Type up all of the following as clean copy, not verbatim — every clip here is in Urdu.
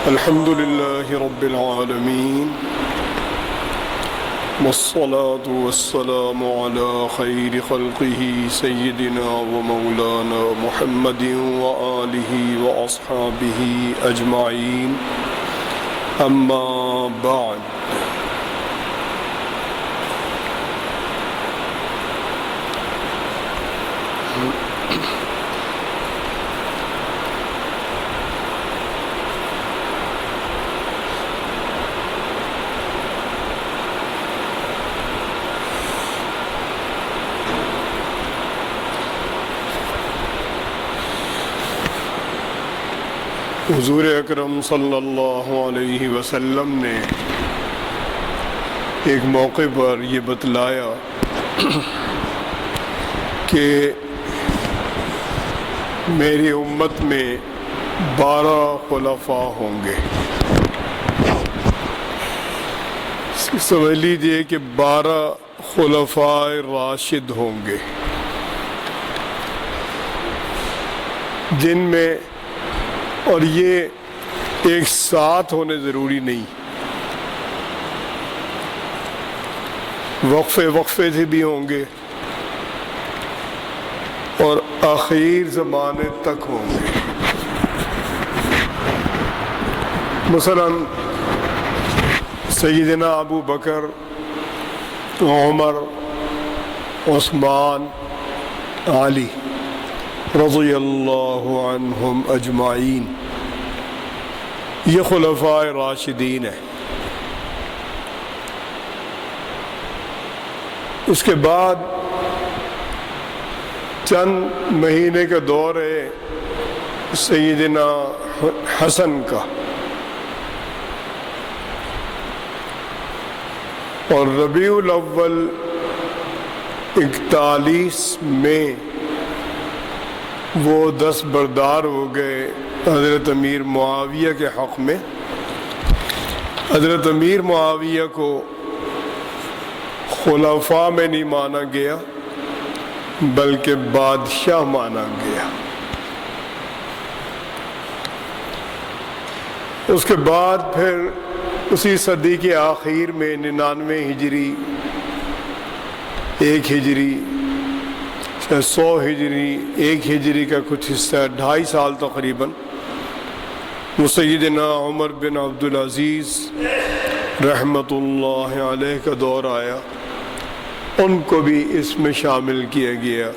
الحمد لله رب العالمين والصلاة والسلام على خير خلقه سيدنا ومولانا محمد وآله وأصحابه أجمعين أما بعد حضور اکرم صلی اللہ علیہ وسلم نے ایک موقع پر یہ بتلایا کہ میری امت میں 12 خلفاء ہوں گے. سمجھ لیجیے کہ 12 خلفاء راشد ہوں گے، جن میں، اور یہ ایک ساتھ ہونے ضروری نہیں، وقفے سے بھی ہوں گے اور آخر زمانے تک ہوں گے. مثلا سیدنا ابو بکر، عمر، عثمان، علی رضی اللہ عنہم اجمعین، یہ خلفاء راشدین ہیں. اس کے بعد چند مہینے کا دور ہے سیدنا حسن کا، اور ربیع الاول 41 میں وہ دستبردار ہو گئے حضرت امیر معاویہ کے حق میں. حضرت امیر معاویہ کو خلفاء میں نہیں مانا گیا بلکہ بادشاہ مانا گیا. اس کے بعد پھر اسی صدی کے آخر میں 99 ہجری، 1 ہجری، 100 ہجری، 1 ہجری کا کچھ حصہ، 2.5 سال تقریباً، وہ سیدنا عمر بن عبدالعزیز رحمۃ اللہ علیہ کا دور آیا. ان کو بھی اس میں شامل کیا گیا،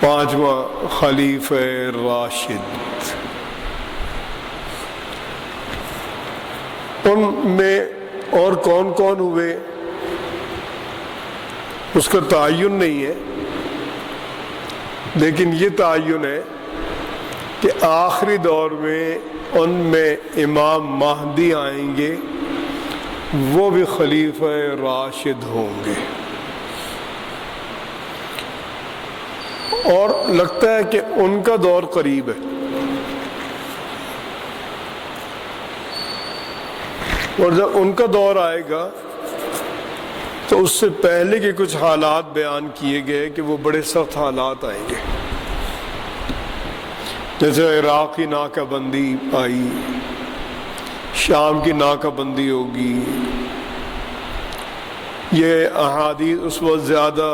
5واں خلیفہ راشد. ان میں اور کون کون ہوئے اس کا تعین نہیں ہے، لیکن یہ تعین ہے کہ آخری دور میں ان میں امام مہدی آئیں گے، وہ بھی خلیفہ راشد ہوں گے. اور لگتا ہے کہ ان کا دور قریب ہے، اور جب ان کا دور آئے گا تو اس سے پہلے کے کچھ حالات بیان کیے گئے کہ وہ بڑے سخت حالات آئیں گے. جیسے عراق کی ناکہ بندی آئی، شام کی ناکہ بندی ہوگی. یہ احادیث اس وقت زیادہ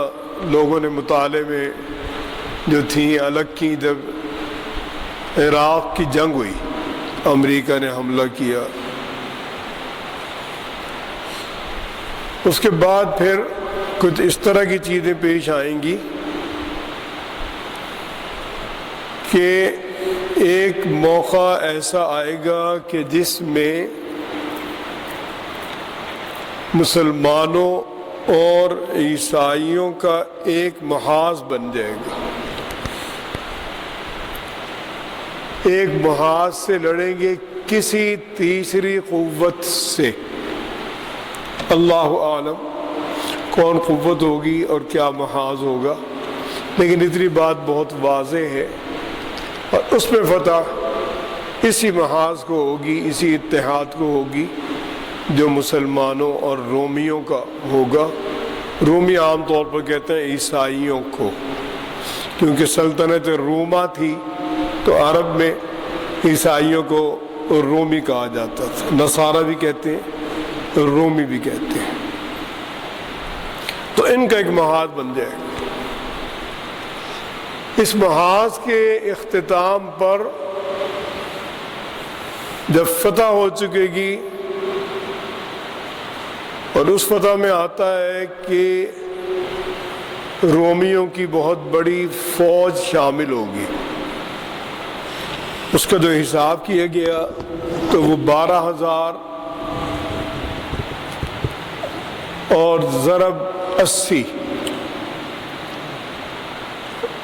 لوگوں نے مطالعے میں جو تھیں الگ کی جب عراق کی جنگ ہوئی، امریکہ نے حملہ کیا. اس کے بعد پھر کچھ اس طرح کی چیزیں پیش آئیں گی کہ ایک موقع ایسا آئے گا کہ جس میں مسلمانوں اور عیسائیوں کا ایک محاذ بن جائے گا. ایک محاذ سے لڑیں گے کسی تیسری قوت سے. اللہ عالم کون قوت ہوگی اور کیا محاذ ہوگا، لیکن اتنی بات بہت واضح ہے، اور اس میں فتح اسی محاذ کو ہوگی، اسی اتحاد کو ہوگی جو مسلمانوں اور رومیوں کا ہوگا. رومی عام طور پر کہتے ہیں عیسائیوں کو، کیونکہ سلطنت روما تھی تو عرب میں عیسائیوں کو رومی کہا جاتا تھا، نصارہ بھی کہتے ہیں، رومی بھی کہتے ہیں، تو ان کا ایک محاذ بن جائے گا۔ اس محاذ کے اختتام پر جب فتح ہو چکے گی، اور اس فتح میں آتا ہے کہ رومیوں کی بہت بڑی فوج شامل ہوگی، اس کا جو حساب کیا گیا تو وہ 12,000 اور ضرب 80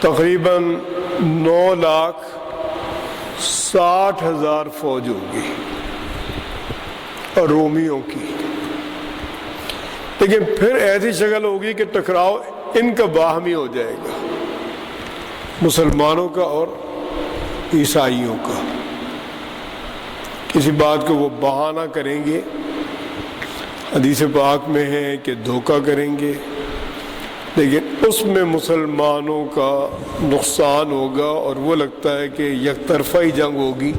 تقریباً 9,60,000 فوج ہوگی اور رومیوں کی۔ لیکن پھر ایسی شکل ہوگی کہ ٹکراؤ ان کا باہمی ہو جائے گا، مسلمانوں کا اور عیسائیوں کا۔ کسی بات کو وہ بہانہ کریں گے، حدیث پاک میں ہے کہ دھوکہ کریں گے، لیکن اس میں مسلمانوں کا نقصان ہوگا اور وہ لگتا ہے کہ یک طرفہ ہی جنگ ہوگی،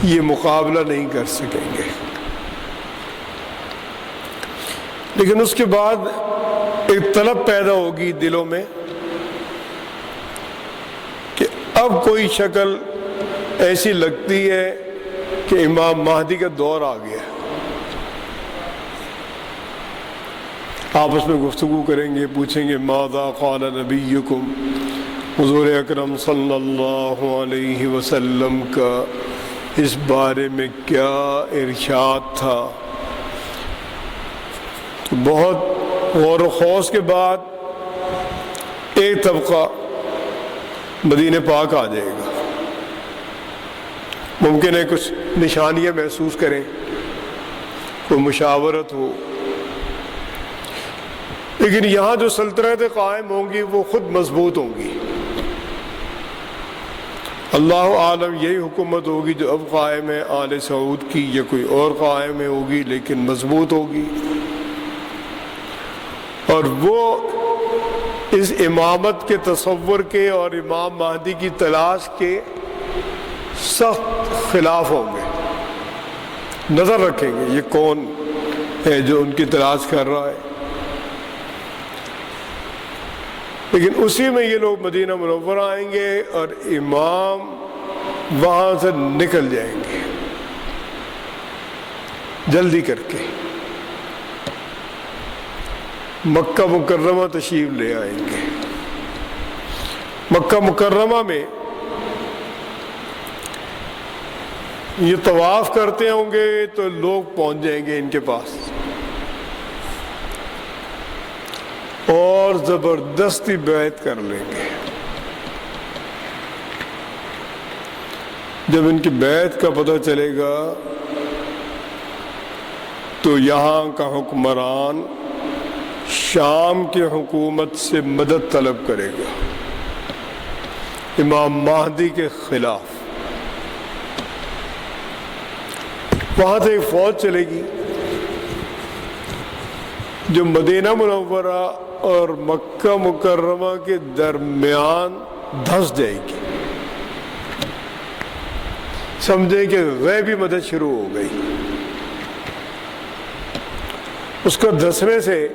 یہ مقابلہ نہیں کر سکیں گے۔ لیکن اس کے بعد ایک طلب پیدا ہوگی دلوں میں کہ اب کوئی شکل ایسی لگتی ہے کہ امام مہدی کا دور آ گیا۔ آپس میں گفتگو کریں گے، پوچھیں گے ماذا قال نبیکم، حضور اکرم صلی اللہ علیہ وسلم کا اس بارے میں کیا ارشاد تھا۔ تو بہت غور و خوض کے بعد ایک طبقہ مدینہ پاک آ جائے گا، ممکن ہے کچھ نشانیاں محسوس کریں، کوئی مشاورت ہو، لیکن یہاں جو سلطنتیں قائم ہوں گی وہ خود مضبوط ہوں گی۔ اللہ عالم یہی حکومت ہوگی جو اب قائم ہے آل سعود کی، یا کوئی اور قائم ہے ہوگی لیکن مضبوط ہوگی، اور وہ اس امامت کے تصور کے اور امام مہدی کی تلاش کے سخت خلاف ہوں گے، نظر رکھیں گے یہ کون ہے جو ان کی تلاش کر رہا ہے۔ لیکن اسی میں یہ لوگ مدینہ منورہ آئیں گے اور امام وہاں سے نکل جائیں گے جلدی کر کے، مکہ مکرمہ تشریف لے آئیں گے۔ مکہ مکرمہ میں یہ طواف کرتے ہوں گے تو لوگ پہنچ جائیں گے ان کے پاس اور زبردستی بیعت کر لیں گے۔ جب ان کی بیعت کا پتہ چلے گا تو یہاں کا حکمران شام کی حکومت سے مدد طلب کرے گا امام مہدی کے خلاف۔ وہاں سے ایک فوج چلے گی جو مدینہ منورہ اور مکہ مکرمہ کے درمیان دھس جائے گی، سمجھیں کہ غیبی مدد شروع ہو گئی۔ اس کو دھسنے سے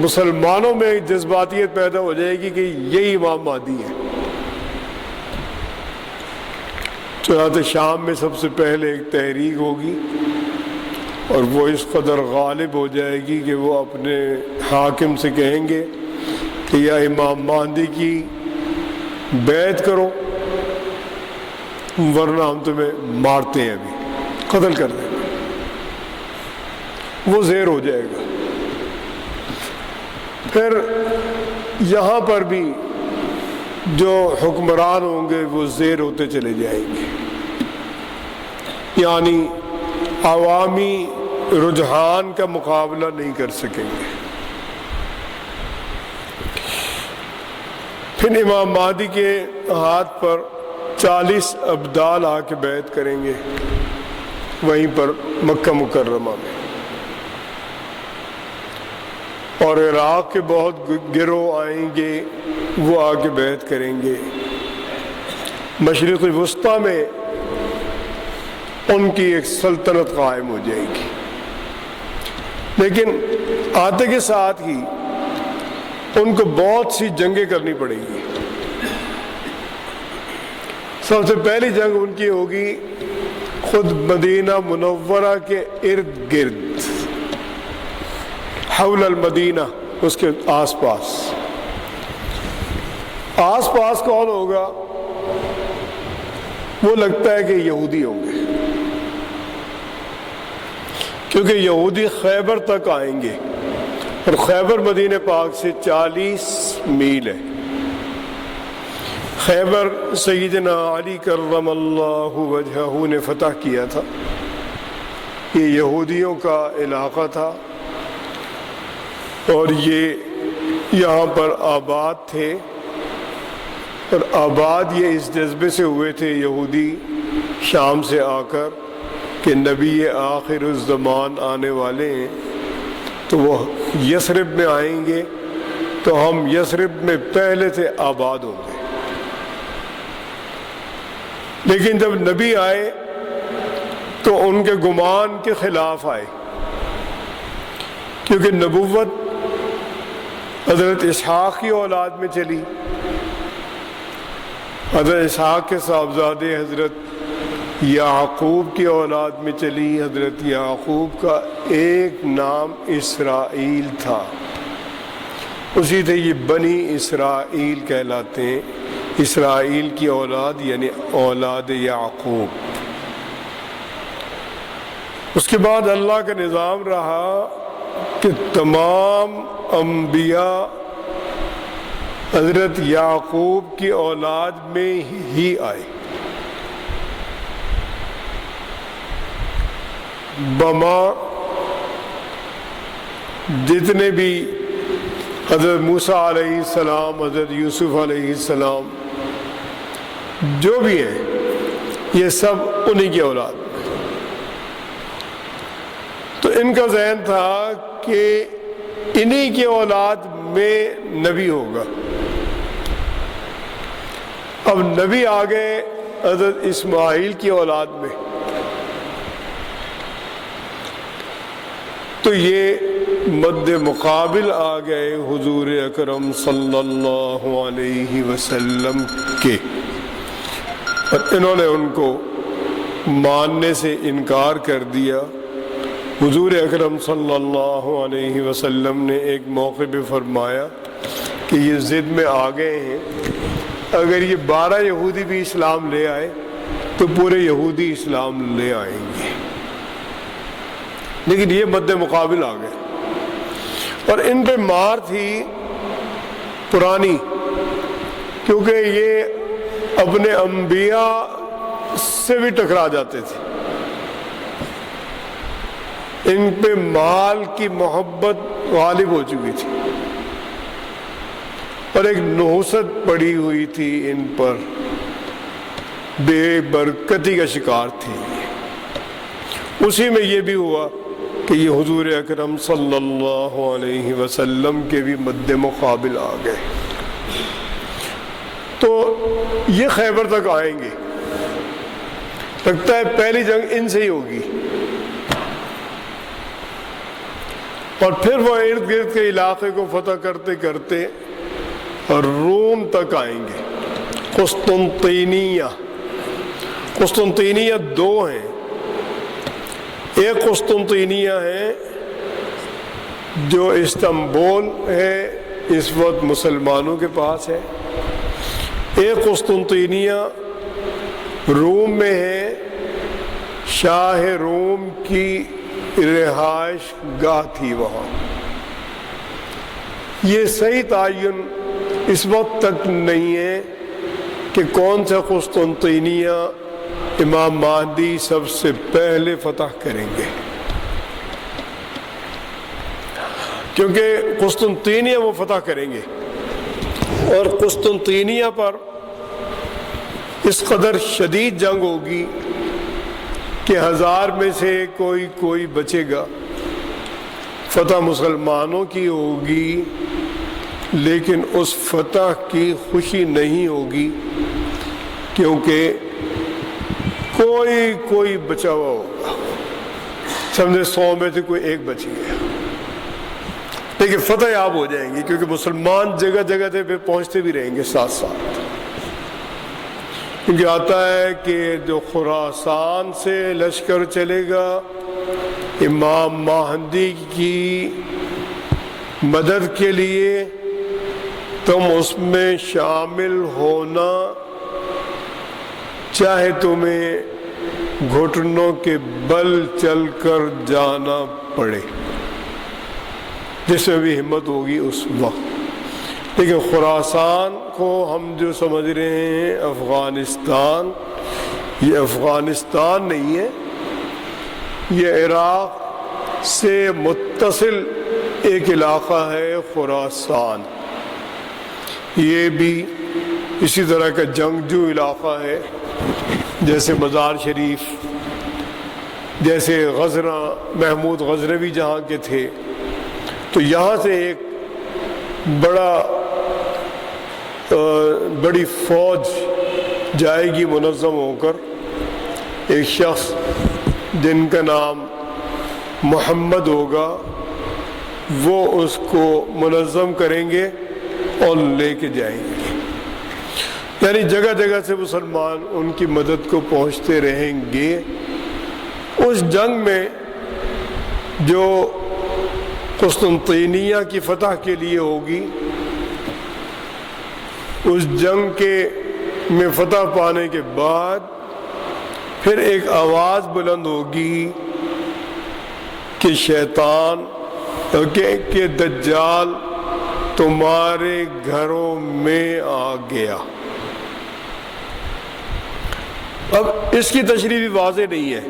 مسلمانوں میں جذباتیت پیدا ہو جائے گی کہ یہی امام مہدی ہے۔ چنانچہ شام میں سب سے پہلے ایک تحریک ہوگی اور وہ اس قدر غالب ہو جائے گی کہ وہ اپنے حاکم سے کہیں گے کہ یا امام مہدی کی بیعت کرو ورنہ ہم تمہیں مارتے ہیں، ابھی قتل کر دیں گے۔ وہ زیر ہو جائے گا۔ پھر یہاں پر بھی جو حکمران ہوں گے وہ زیر ہوتے چلے جائیں گے، یعنی عوامی رجحان کا مقابلہ نہیں کر سکیں گے۔ پھر امام مہدی کے ہاتھ پر 40 ابدال آ کے بیعت کریں گے وہیں پر مکہ مکرمہ میں۔ اور عراق کے بہت گروہ آئیں گے، وہ آ کے بیعت کریں گے۔ مشرق وسطیٰ میں ان کی ایک سلطنت قائم ہو جائے گی، لیکن آتے کے ساتھ ہی ان کو بہت سی جنگیں کرنی پڑیں گی۔ سب سے پہلی جنگ ان کی ہوگی خود مدینہ منورہ کے ارد گرد، حول المدینہ، اس کے آس پاس۔ آس پاس کون ہوگا؟ وہ لگتا ہے کہ یہودی ہوں گے، کیونکہ یہودی خیبر تک آئیں گے، اور خیبر مدینہ پاک سے 40 میل ہے۔ خیبر سیدنا علی کرم اللہ وجہہ نے فتح کیا تھا، یہ یہودیوں کا علاقہ تھا، اور یہ یہاں پر آباد تھے، اور آباد یہ اس جذبے سے ہوئے تھے یہودی شام سے آ کر کہ نبی آخر الزمان آنے والے ہیں، تو وہ یثرب میں آئیں گے، تو ہم یثرب میں پہلے سے آباد ہوں گے۔ لیکن جب نبی آئے تو ان کے گمان کے خلاف آئے، کیونکہ نبوت حضرت اسحاق کی اولاد میں چلی، حضرت اسحاق کے صاحبزادے حضرت یعقوب کی اولاد میں چلی۔ حضرت یعقوب کا ایک نام اسرائیل تھا، اسی سے یہ بنی اسرائیل کہلاتے ہیں، اسرائیل کی اولاد یعنی اولاد یعقوب۔ اس کے بعد اللہ کا نظام رہا کہ تمام انبیاء حضرت یعقوب کی اولاد میں ہی آئے، بما جتنے بھی حضرت موسیٰ علیہ السلام، حضرت یوسف علیہ السلام، جو بھی ہیں یہ سب انہی کی اولاد میں۔ تو ان کا ذہن تھا کہ انہی کی اولاد میں نبی ہوگا۔ اب نبی آ گئے حضرت اسماعیل کی اولاد میں، تو یہ مد مقابل آ گئے حضور اکرم صلی اللہ علیہ وسلم کے، اور انہوں نے ان کو ماننے سے انکار کر دیا۔ حضور اکرم صلی اللہ علیہ وسلم نے ایک موقع پہ فرمایا کہ یہ ضد میں آ گئے ہیں، اگر یہ 12 یہودی بھی اسلام لے آئے تو پورے یہودی اسلام لے آئیں گے، لیکن یہ مد مقابل آ گئے، اور ان پہ مار تھی پرانی، کیونکہ یہ اپنے انبیاء سے بھی ٹکرا جاتے تھے۔ ان پہ مال کی محبت غالب ہو چکی تھی، اور ایک نحوست پڑی ہوئی تھی ان پر، بے برکتی کا شکار تھی۔ اسی میں یہ بھی ہوا کہ یہ حضور اکرم صلی اللہ علیہ وسلم کے بھی مد مقابل آ گئے، تو یہ خیبر تک آئیں گے۔ لگتا ہے پہلی جنگ ان سے ہی ہوگی، اور پھر وہ ارد گرد کے علاقے کو فتح کرتے کرتے اور روم تک آئیں گے۔ قسطنطینیہ، قسطنطینیہ 2 ہیں، ایک قسطنطینیہ ہے جو استنبول ہے، اس وقت مسلمانوں کے پاس ہے، ایک قسطنطینیہ روم میں ہے، شاہ روم کی رہائش گاہ تھی وہاں۔ یہ صحیح تعین اس وقت تک نہیں ہے کہ کون سا قسطنطینیہ امام مہدی سب سے پہلے فتح کریں گے، کیونکہ قسطنطینیہ وہ فتح کریں گے، اور قسطنطینیہ پر اس قدر شدید جنگ ہوگی کہ 1000 میں سے کوئی بچے گا، فتح مسلمانوں کی ہوگی، لیکن اس فتح کی خوشی نہیں ہوگی، کیونکہ کوئی بچا ہوا ہوگا، سمجھے 100 میں سے کوئی ایک بچ گیا، لیکن فتح یاب ہو جائیں گی، کیونکہ مسلمان جگہ جگہ پہ پہنچتے بھی رہیں گے ساتھ ساتھ۔ کیونکہ آتا ہے کہ جو خراسان سے لشکر چلے گا امام مہدی کی مدد کے لیے، تم اس میں شامل ہونا، چاہے تمہیں گھٹنوں کے بل چل کر جانا پڑے، جس میں بھی ہمت ہوگی اس وقت۔ لیکن خراسان کو ہم جو سمجھ رہے ہیں افغانستان، یہ افغانستان نہیں ہے، یہ عراق سے متصل ایک علاقہ ہے خراسان۔ یہ بھی اسی طرح کا جنگجو علاقہ ہے، جیسے مزار شریف، جیسے غزنہ، محمود غزنوی جہاں کے تھے، تو یہاں سے ایک بڑی فوج جائے گی منظم ہو کر، ایک شخص جن کا نام محمد ہوگا، وہ اس کو منظم کریں گے اور لے کے جائیں گے، یعنی جگہ جگہ سے مسلمان ان کی مدد کو پہنچتے رہیں گے۔ اس جنگ میں جو قسطنطینیہ کی فتح کے لیے ہوگی، اس جنگ میں فتح پانے کے بعد پھر ایک آواز بلند ہوگی کہ شیطان کہ دجال تمہارے گھروں میں آ گیا۔ اب اس کی تشریح بھی واضح نہیں ہے۔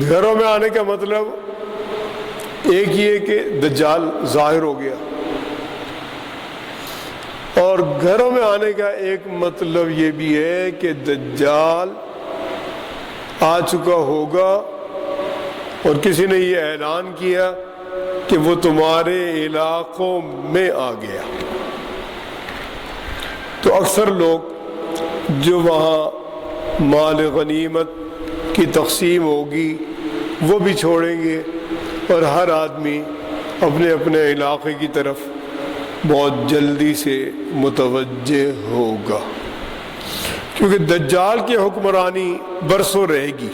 گھروں میں آنے کا مطلب ایک یہ کہ دجال ظاہر ہو گیا، اور گھروں میں آنے کا ایک مطلب یہ بھی ہے کہ دجال آ چکا ہوگا، اور کسی نے یہ اعلان کیا کہ وہ تمہارے علاقوں میں آ گیا۔ تو اکثر لوگ جو وہاں مال غنیمت کی تقسیم ہوگی وہ بھی چھوڑیں گے، اور ہر آدمی اپنے اپنے علاقے کی طرف بہت جلدی سے متوجہ ہوگا، کیونکہ دجال کی حکمرانی برسوں رہے گی،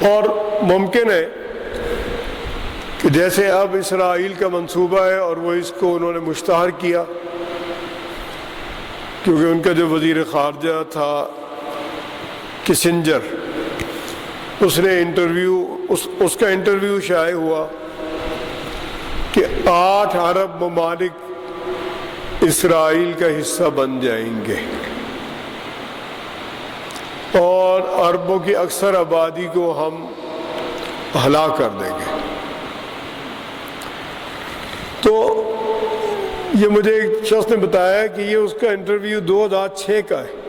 اور ممکن ہے کہ جیسے اب اسرائیل کا منصوبہ ہے اور وہ اس کو انہوں نے مشتہر کیا، کیونکہ ان کا جو وزیر خارجہ تھا کسنجر، اس نے اس کا انٹرویو شائع ہوا کہ 8 عرب ممالک اسرائیل کا حصہ بن جائیں گے، اور عربوں کی اکثر آبادی کو ہم ہلاک کر دیں گے۔ تو یہ مجھے ایک شخص نے بتایا کہ یہ اس کا انٹرویو 2006 کا ہے۔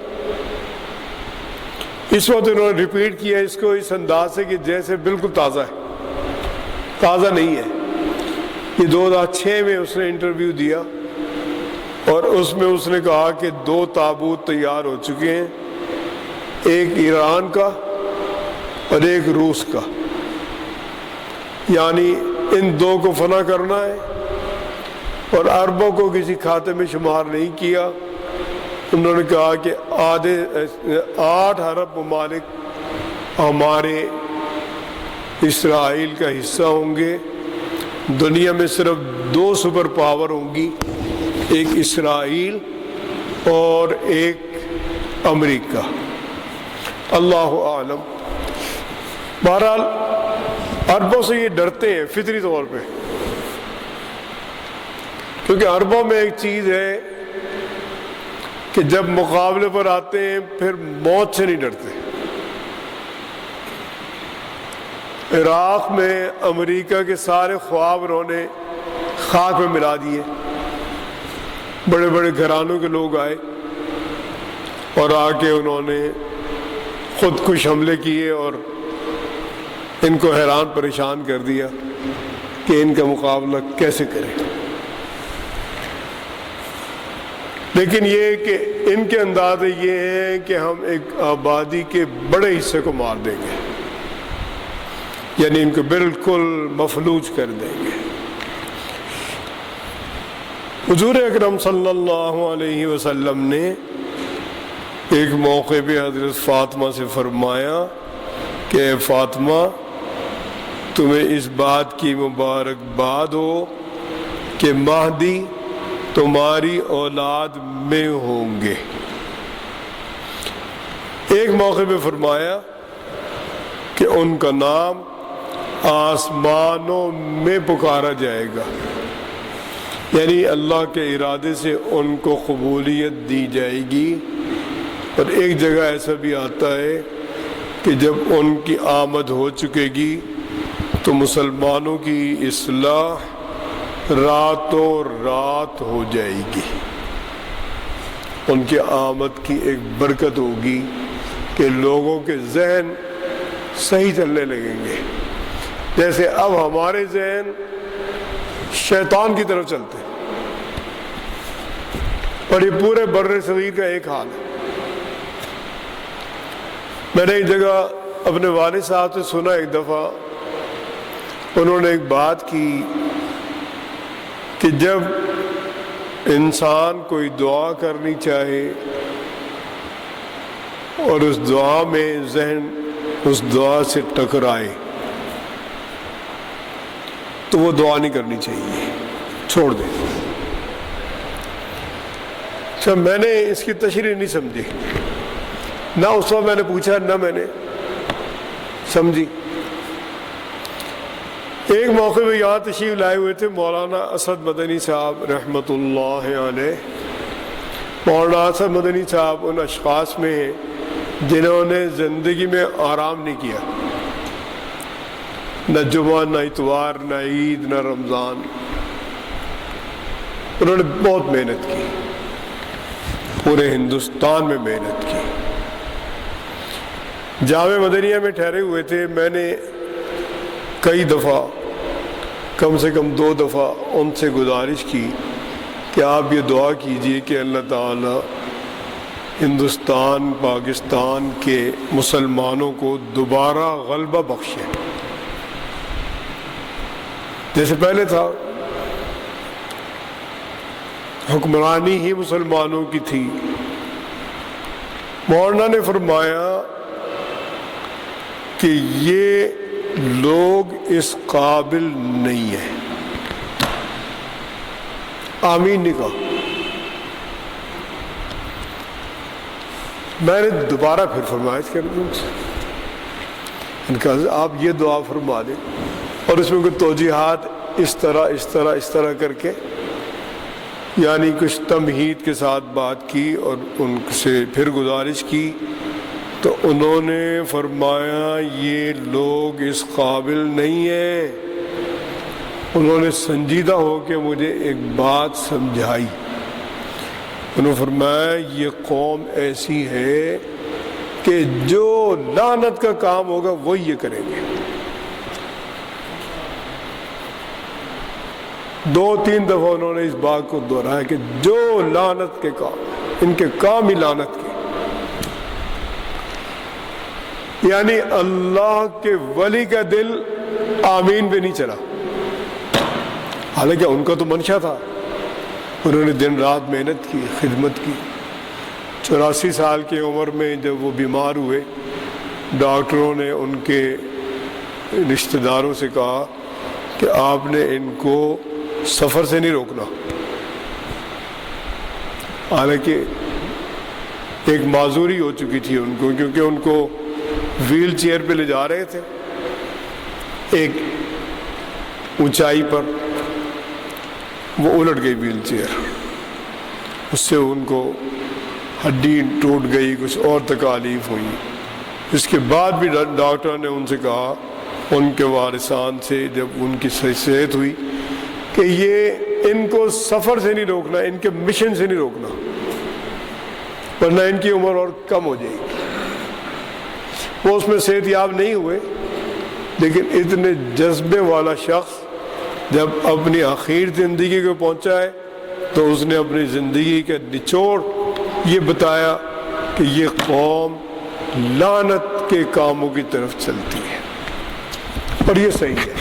اس وقت انہوں نے ریپیٹ کیا اس کو اس انداز سے کہ جیسے بالکل تازہ ہے، تازہ نہیں ہے۔ یہ 2006 میں اس نے انٹرویو دیا، اور اس میں اس نے کہا کہ 2 تابوت تیار ہو چکے ہیں، ایک ایران کا اور ایک روس کا، یعنی ان 2 کو فنا کرنا ہے، اور عربوں کو کسی کھاتے میں شمار نہیں کیا۔ انہوں نے کہا کہ 8 عرب ممالک ہمارے اسرائیل کا حصہ ہوں گے۔ دنیا میں صرف 2 سپر پاور ہوں گی، ایک اسرائیل اور ایک امریکہ، اللہ اعلم۔ بہرحال عربوں سے یہ ڈرتے ہیں فطری طور پہ، کیونکہ عربوں میں ایک چیز ہے کہ جب مقابلے پر آتے ہیں پھر موت سے نہیں ڈرتے۔ عراق میں امریکہ کے سارے خواب انہوں نے خاک میں ملا دیے، بڑے بڑے گھرانوں کے لوگ آئے اور آ کے انہوں نے خود کش حملے کیے اور ان کو حیران پریشان کر دیا کہ ان کا مقابلہ کیسے کریں. لیکن یہ کہ ان کے اندازے یہ ہیں کہ ہم ایک آبادی کے بڑے حصے کو مار دیں گے، یعنی ان کو بالکل مفلوج کر دیں گے. حضور اکرم صلی اللہ علیہ وسلم نے ایک موقع پہ حضرت فاطمہ سے فرمایا کہ اے فاطمہ، تمہیں اس بات کی مبارکباد ہو کہ مہدی تمہاری اولاد میں ہوں گے. ایک موقع پہ فرمایا کہ ان کا نام آسمانوں میں پکارا جائے گا، یعنی اللہ کے ارادے سے ان کو قبولیت دی جائے گی. اور ایک جگہ ایسا بھی آتا ہے کہ جب ان کی آمد ہو چکے گی تو مسلمانوں کی اصلاح راتوں رات ہو جائے گی. ان کی آمد کی ایک برکت ہوگی کہ لوگوں کے ذہن صحیح چلنے لگیں گے، جیسے اب ہمارے ذہن شیطان کی طرف چلتے ہیں. اور یہ پورے بر صغیر کا ایک حال ہے. میں نے ایک جگہ اپنے والد صاحب سے سنا، ایک دفعہ انہوں نے ایک بات کی کہ جب انسان کوئی دعا کرنی چاہے اور اس دعا میں ذہن اس دعا سے ٹکرائے تو وہ دعا نہیں کرنی چاہیے، چھوڑ دیں. اچھا، میں نے اس کی تشریح نہیں سمجھی، نہ اس وقت میں نے پوچھا نہ میں نے سمجھی. ایک موقع پہ یہاں تشریف لائے ہوئے تھے مولانا اسد مدنی صاحب رحمۃ اللہ علیہ. مولانا اسد مدنی صاحب ان اشخاص میں ہیں جنہوں نے زندگی میں آرام نہیں کیا، نہ جمعہ، نہ اتوار، نہ عید، نہ رمضان. انہوں نے بہت محنت کی، پورے ہندوستان میں محنت کی. جامع مدنیہ میں ٹھہرے ہوئے تھے. میں نے کئی دفعہ، کم سے کم 2 دفعہ ان سے گزارش کی کہ آپ یہ دعا کیجئے کہ اللہ تعالی ہندوستان، پاکستان کے مسلمانوں کو دوبارہ غلبہ بخشے جیسے پہلے تھا. حکمرانی ہی مسلمانوں کی تھی. مولانا نے فرمایا کہ یہ لوگ اس قابل نہیں ہیں. آمین نہیں کہا. میں نے دوبارہ پھر فرمائش کر دی ان کا، آپ یہ دعا فرما دیں، اور اس میں کوئی توجیحات اس طرح کر کے، یعنی کچھ تمہید کے ساتھ بات کی اور ان سے پھر گزارش کی. تو انہوں نے فرمایا یہ لوگ اس قابل نہیں ہیں. انہوں نے سنجیدہ ہو کے مجھے ایک بات سمجھائی. انہوں نے فرمایا یہ قوم ایسی ہے کہ جو لعنت کا کام ہوگا وہ یہ کریں گے. 2-3 دفعہ انہوں نے اس بات کو دہرایا کہ جو لعنت کے کام، ان کے کام ہی لعنت کے. یعنی اللہ کے ولی کا دل آمین پہ نہیں چلا، حالانکہ ان کا تو منشا تھا. انہوں نے دن رات محنت کی، خدمت کی. 84 سال کی عمر میں جب وہ بیمار ہوئے، ڈاکٹروں نے ان کے رشتہ داروں سے کہا کہ آپ نے ان کو سفر سے نہیں روکنا. حالانکہ ایک معذوری ہو چکی تھی ان کو، کیونکہ ان کو ویل چیئر پہ لے جا رہے تھے ایک اونچائی پر. وہ الٹ گئی ویل چیئر، اس سے ان کو ہڈی ٹوٹ گئی، کچھ اور تکالیف ہوئی. اس کے بعد بھی ڈاکٹر نے ان سے کہا، ان کے وارثان سے جب ان کی صحت ہوئی، کہ یہ ان کو سفر سے نہیں روکنا، ان کے مشن سے نہیں روکنا، ورنہ ان کی عمر اور کم ہو جائے گی. وہ اس میں صحت یاب نہیں ہوئے، لیکن اتنے جذبے والا شخص جب اپنی آخر زندگی کو پہنچا ہے تو اس نے اپنی زندگی کا نچوڑ یہ بتایا کہ یہ قوم لعنت کے کاموں کی طرف چلتی ہے، اور یہ صحیح ہے،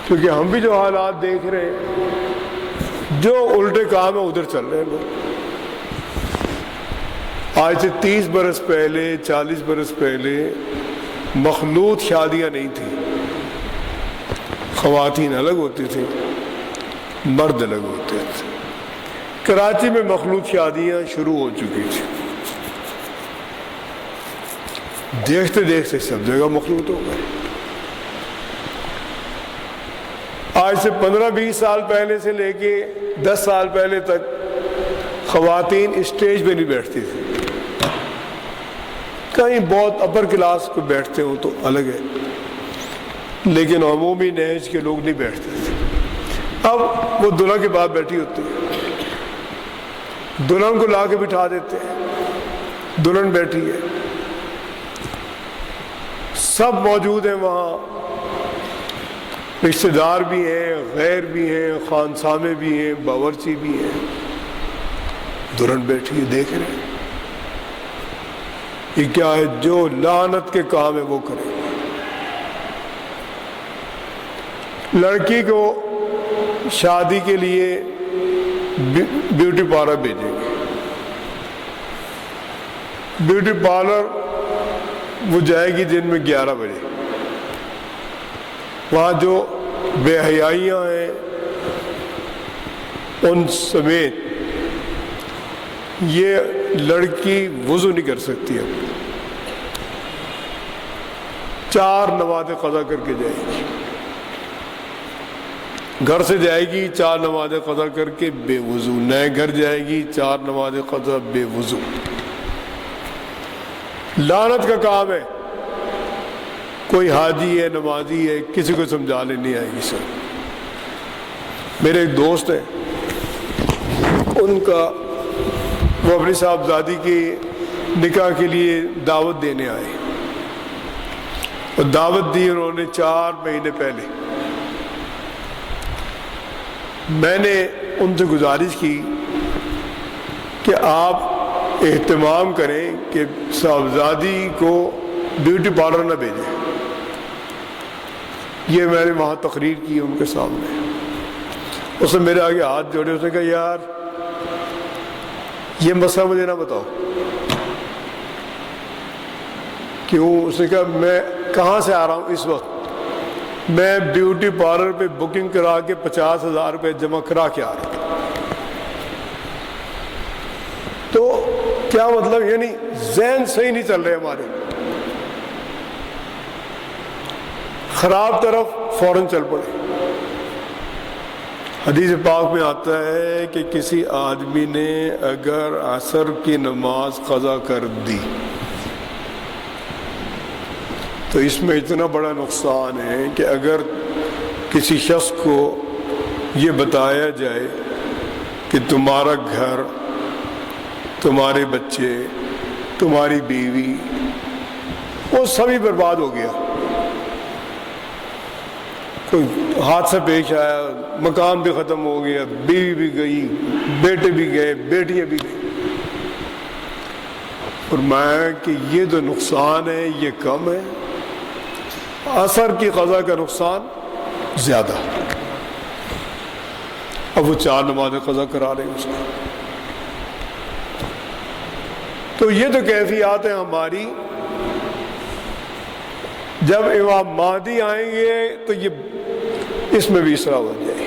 کیونکہ ہم بھی جو حالات دیکھ رہے ہیں، جو الٹے کام ہیں ادھر چل رہے ہیں لوگ۔ آج سے 30 برس پہلے 40 برس پہلے مخلوط شادیاں نہیں تھیں، خواتین الگ ہوتی تھیں، مرد الگ ہوتے تھے۔ کراچی میں مخلوط شادیاں شروع ہو چکی تھیں، دیکھتے دیکھتے سب جگہ مخلوط ہو گئے۔ آج سے 15-20 سال پہلے سے لے کے 10 سال پہلے تک خواتین اسٹیج پہ نہیں بیٹھتی تھی، کہیں بہت اپر کلاس کو بیٹھتے ہوں تو الگ ہے، لیکن عمومی نہج کے لوگ نہیں بیٹھتے تھے۔ اب وہ دلہا کے بعد بیٹھی ہوتی ہے، دلہن کو لا کے بٹھا دیتے ہیں، دلہن بیٹھی ہے، سب موجود ہیں وہاں، رشتہ دار بھی ہیں، غیر بھی ہیں، خانسامے بھی ہیں، باورچی بھی ہیں، دلہن بیٹھی ہے، دیکھ رہے ہیں یہ کیا ہے، جو لعنت کے کام ہے وہ کریں۔ لڑکی کو شادی کے لیے بیوٹی پارلر بھیجیں گے، بیوٹی پارلر وہ جائے گی دن میں 11 بجے، وہاں جو بے حیائیاں ہیں ان سمیت یہ لڑکی وضو نہیں کر سکتی، اب 4 نمازیں قضا کر کے جائے گی، گھر سے جائے گی 4 نمازیں قضا کر کے بے وضو، نئے گھر جائے گی 4 نمازیں قضا بے وضو۔ لعنت کا کام ہے، کوئی حاجی ہے نمازی ہے کسی کو سمجھا لینی آئے گی سب۔ میرے ایک دوست ہیں، ان کا وہ اپنی صاحبزادی کی نکاح کے لیے دعوت دینے آئے، اور دعوت دی انہوں نے 4 مہینے پہلے۔ میں نے ان سے گزارش کی کہ آپ اہتمام کریں کہ صاحبزادی کو بیوٹی پارلر نہ بھیجیں۔ یہ میں نے وہاں تقریر کی ان کے سامنے، اس نے میرے آگے ہاتھ جوڑے، اس نے کہا یار یہ مسئلہ مجھے نہ بتاؤ۔ کیوں؟ اس نے کہا میں کہاں سے آ رہا ہوں اس وقت، میں بیوٹی پارلر پہ بکنگ کرا کے 50,000 روپے جمع کرا کے آ رہا ہوں۔ تو کیا مطلب، یعنی ذہن صحیح نہیں چل رہے ہمارے، خراب طرف فوراً چل پڑے۔ حدیث پاک میں آتا ہے کہ کسی آدمی نے اگر عصر کی نماز قضا کر دی تو اس میں اتنا بڑا نقصان ہے کہ اگر کسی شخص کو یہ بتایا جائے کہ تمہارا گھر، تمہارے بچے، تمہاری بیوی، وہ سبھی برباد ہو گیا، کوئی حادثہ پیش آیا، مکان بھی ختم ہو گیا، بیوی بھی گئی، بیٹے بھی گئے، بیٹیاں بھی گئی، فرمایا کہ یہ جو نقصان ہے یہ کم ہے، عصر کی قضا کا نقصان زیادہ۔ اب وہ 4 نمازیں قضا کرا رہے ہیں اس کو۔ تو یہ تو کیفیات ہیں ہماری، جب امام مہدی آئیں گے تو یہ اس میں بھی اصلاح ہو جائے گی۔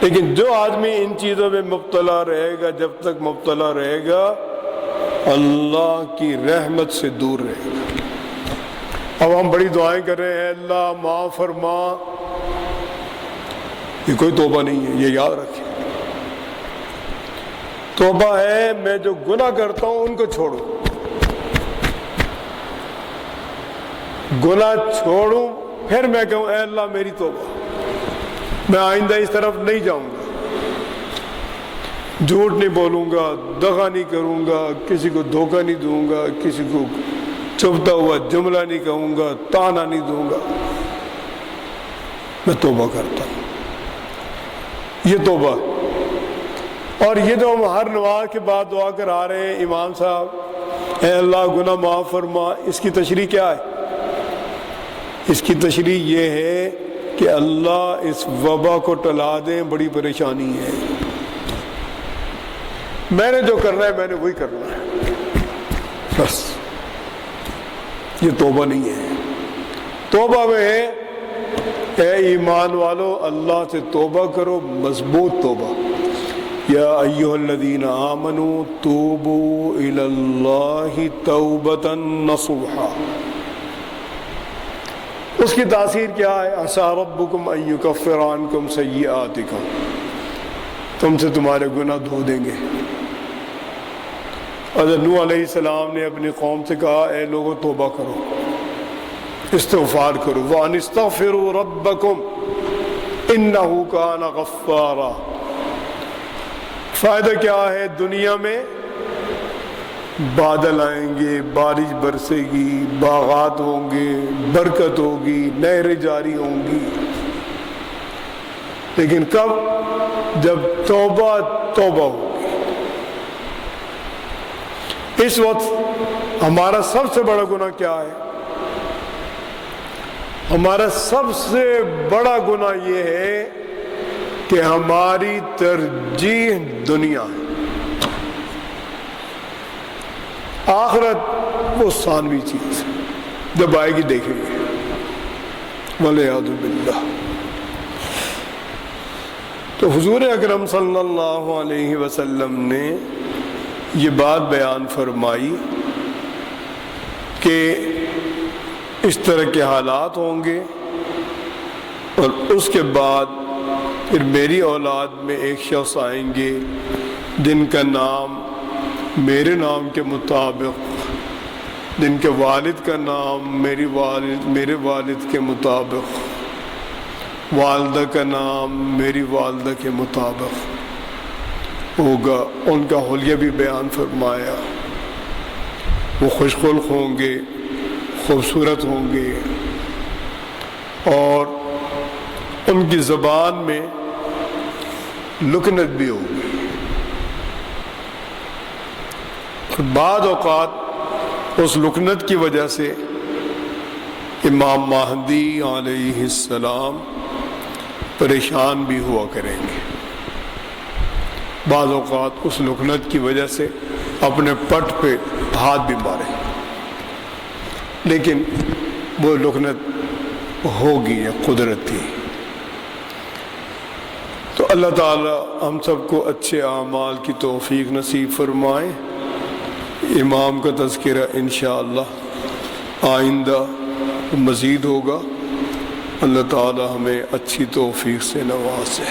لیکن جو آدمی ان چیزوں میں مبتلا رہے گا، جب تک مبتلا رہے گا اللہ کی رحمت سے دور رہے گا۔ اب ہم بڑی دعائیں کر رہے ہیں، اللہ معاف فرما، یہ کوئی توبہ نہیں ہے، یہ یاد رکھیں۔ توبہ ہے میں جو گناہ کرتا ہوں ان کو چھوڑوں، گناہ چھوڑوں، پھر میں کہوں اے اللہ میری توبہ، میں آئندہ اس طرف نہیں جاؤں گا، جھوٹ نہیں بولوں گا، دغا نہیں کروں گا، کسی کو دھوکہ نہیں دوں گا، کسی کو چبھتا ہوا جملہ نہیں کہوں گا، تانا نہیں دوں گا، میں توبہ کرتا ہوں۔ یہ توبہ، اور یہ تو ہم ہر نماز کے بعد دعا کر آ رہے ہیں، امام صاحب اے اللہ گناہ معاف فرما، اس کی تشریح کیا ہے؟ اس کی تشریح یہ ہے کہ اللہ اس وبا کو ٹلا دیں، بڑی پریشانی ہے، میں نے جو کرنا ہے میں نے وہی کرنا ہے، بس۔ یہ توبہ نہیں ہے۔ توبہ میں ہے اے ایمان والو اللہ سے توبہ کرو، مضبوط توبہ۔ یا ایھا الذین آمنوا توبوا الی اللہ توبۃ نصوحا۔ اس کی تاثیر کیا ہے؟ عسیٰ ربکم ان یکفر عنکم سیئاتکم، تم سے تمہارے گناہ دھو دیں گے۔ حضرت نوح علیہ السلام نے اپنی قوم سے کہا اے لوگوں توبہ کرو، استغفار کرو، وَأَنِ اسْتَغْفِرُوا رَبَّكُمْ إِنَّهُ كَانَ غَفَّارًا۔ فائدہ کیا ہے؟ دنیا میں بادل آئیں گے، بارش برسے گی، باغات ہوں گے، برکت ہوگی، نہریں جاری ہوں گی، لیکن کب؟ جب توبہ ہوگی۔ اس وقت ہمارا سب سے بڑا گناہ کیا ہے؟ ہمارا سب سے بڑا گناہ یہ ہے کہ ہماری ترجیح دنیا ہے، آخرت وہ ثانوی چیز ہے، جب آئے گی دیکھیں گے، والعیاذ باللہ۔ تو حضور اکرم صلی اللہ علیہ وسلم نے یہ بات بیان فرمائی کہ اس طرح کے حالات ہوں گے، اور اس کے بعد پھر میری اولاد میں ایک شخص آئیں گے جن کا نام میرے نام کے مطابق، جن کے والد کا نام میرے والد کے مطابق، والدہ کا نام میری والدہ کے مطابق ہوگا۔ ان کا حلیہ بھی بیان فرمایا، وہ خوش خلق ہوں گے، خوبصورت ہوں گے، اور ان کی زبان میں لکنت بھی ہوگی۔ بعض اوقات اس لکنت کی وجہ سے امام مہدی علیہ السلام پریشان بھی ہوا کریں گے، بعض اوقات اس لکنت کی وجہ سے اپنے پٹ پہ ہاتھ بھی ماریں، لیکن وہ لکنت ہوگی، یا قدرت تھی۔ تو اللہ تعالی ہم سب کو اچھے اعمال کی توفیق نصیب فرمائے۔ امام کا تذکرہ انشاءاللہ آئندہ مزید ہوگا۔ اللہ تعالی ہمیں اچھی توفیق سے نوازے۔